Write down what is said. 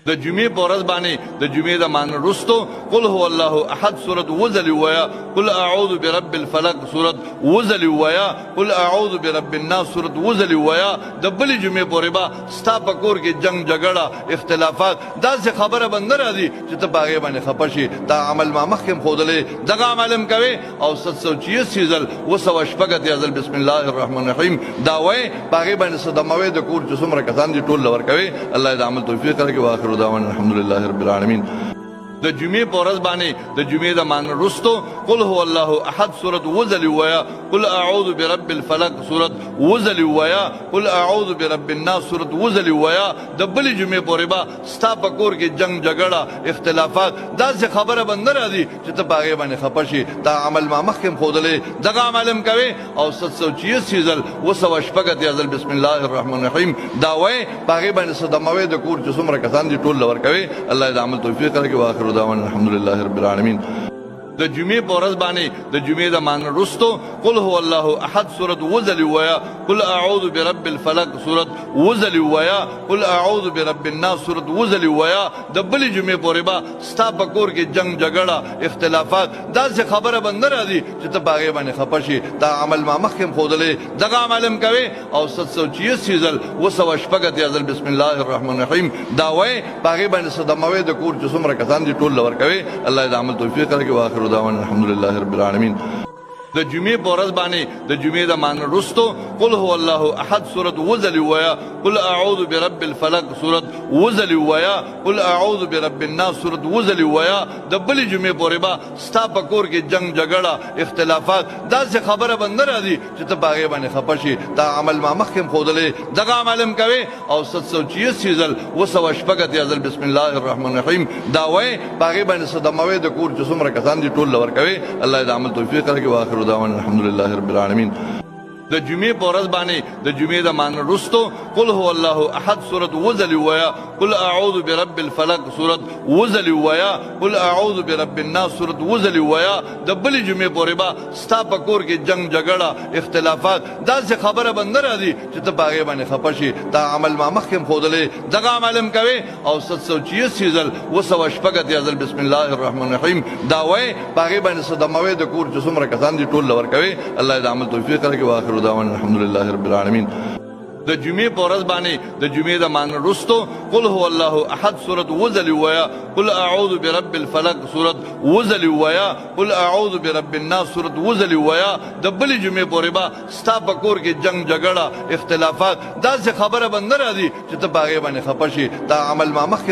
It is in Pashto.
د جمعې په ورځ باندې د جمعې د مانځه وروستو قل هو الله احد سورت وزل ویا، قل اعوذ برب الفلق سورت وزل ویا، قل اعوذ برب الناس سورت وزل ویا. د بلې جمعې پورې به ستا په کور کې جنگ جګړه اختلافات داسې خبره به نه راځي چې ته په هغې باندې خفه شي. دا عمل ما مخکې هم ښودلی، دغه عمل هم کوې او 786 ځل 286 ځل بسم الله الرحمن الرحیم دا وایې، په هغې باندې صدموې د کور چې څومره کسان دي ټول له ورکوې. الله دې د عمل توفیق راکړي. واخر دعوانا الحمدلله رب العالمین. د جمعې په ورځ باندې د جمعې د مانځه وروستو قل هو الله احد سورت وزل ویا، قل اعوذ برب الفلق سورت وزل ویا، قل اعوذ برب الناس سورت وزل ویا. د بلې جمعې پورې به ستا په کور کې جنگ جګړه اختلافات داسې خبره به نه راځي چې ته په هغې باندې خفه شي. دا عمل ما مخکې هم ښودلی، دغه عمل هم کوې او 786 ځل 286 ځل بسم الله الرحمن الرحیم دا وایې، په هغې باندې صدموې د کور چې څومره کسان دي ټول له ورکوې. الله دې د عمل توفیق راکړي. واخر دعوانا الحمدلله رب العالمین. د جمعې په ورځ باندې د جمعې د مانځه وروستو قل هو الله احد سورت وزل ویا، قل اعوذ برب الفلق سورت وزل ویا، قل اعوذ برب الناس سورت وزل ویا. د بلې جمعې پورې به ستا په کور کې جنگ جګړه اختلافات داسې خبره به نه راځي چې ته په هغې باندې خفه شي. دا عمل ما مخکې هم ښودلی، دغه عمل هم کوې او 786 ځل 286 ځل بسم الله الرحمن الرحیم دا وایې، په هغې باندې صدموې د کور چې څومره کسان دي ټول له ورکوې. الله دې د عمل توفیق راکړي. واخر دعوانا الحمدلله رب العالمین. د جمعې په ورځ باندې د جمعې د مانځه وروستو قل هو الله احد سورت وزل ویا، قل اعوذ برب الفلق سورت وزل ویا، قل اعوذ برب الناس سورت وزل ویا. د بلې جمعې پورې به ستا په کور کې جنگ جګړه اختلافات داسې خبره به نه راځي چې ته په هغې باندې خفه شي. دا عمل ما مخکې هم ښودلی، دغه عمل هم کوې او 786 ځل 286 ځل بسم الله الرحمن الرحیم دا وایې، په هغې باندې صدموې د کور چې څومره کسان دي ټول له ورکوې. الله دې د عمل توفیق راکړي. واخر دعوانا الحمدلله رب العالمین. د جمعې په ورځ باندې د جمعې د مانځه وروستو قل هو الله احد سورت وزل ویا، قل اعوذ برب الفلق سورت وزل ویا، قل اعوذ برب الناس سورت وزل ویا. د بلې جمعې پورې به ستا په کور کې جنگ جګړه اختلافات داسې خبره به نه راځي چې ته په هغې باندې خفه شي. دا عمل ما مخکې هم ښودلی، دغه عمل هم کوې او 786 ځل 286 ځل بسم الله الرحمن الرحیم دا وایې، په هغې باندې صدموې د کور چې څومره کسان دي ټول له ورکوې. الله دې د عمل توفیق راکړي. واخر دعوانا الحمدلله رب العالمین. د جمعې په ورځ باندې د جمعې د مانځه وروستو قل هو الله احد سورت وزل ویا، قل اعوذ برب الفلق سورت وزل ویا، قل اعوذ برب الناس سورت وزل ویا. د بلې جمعې پورې به ستا په کور کې جنگ جګړه اختلافات داسې خبره به نه راځي چې ته په هغې باندې خفه شي. دا عمل ما مخکې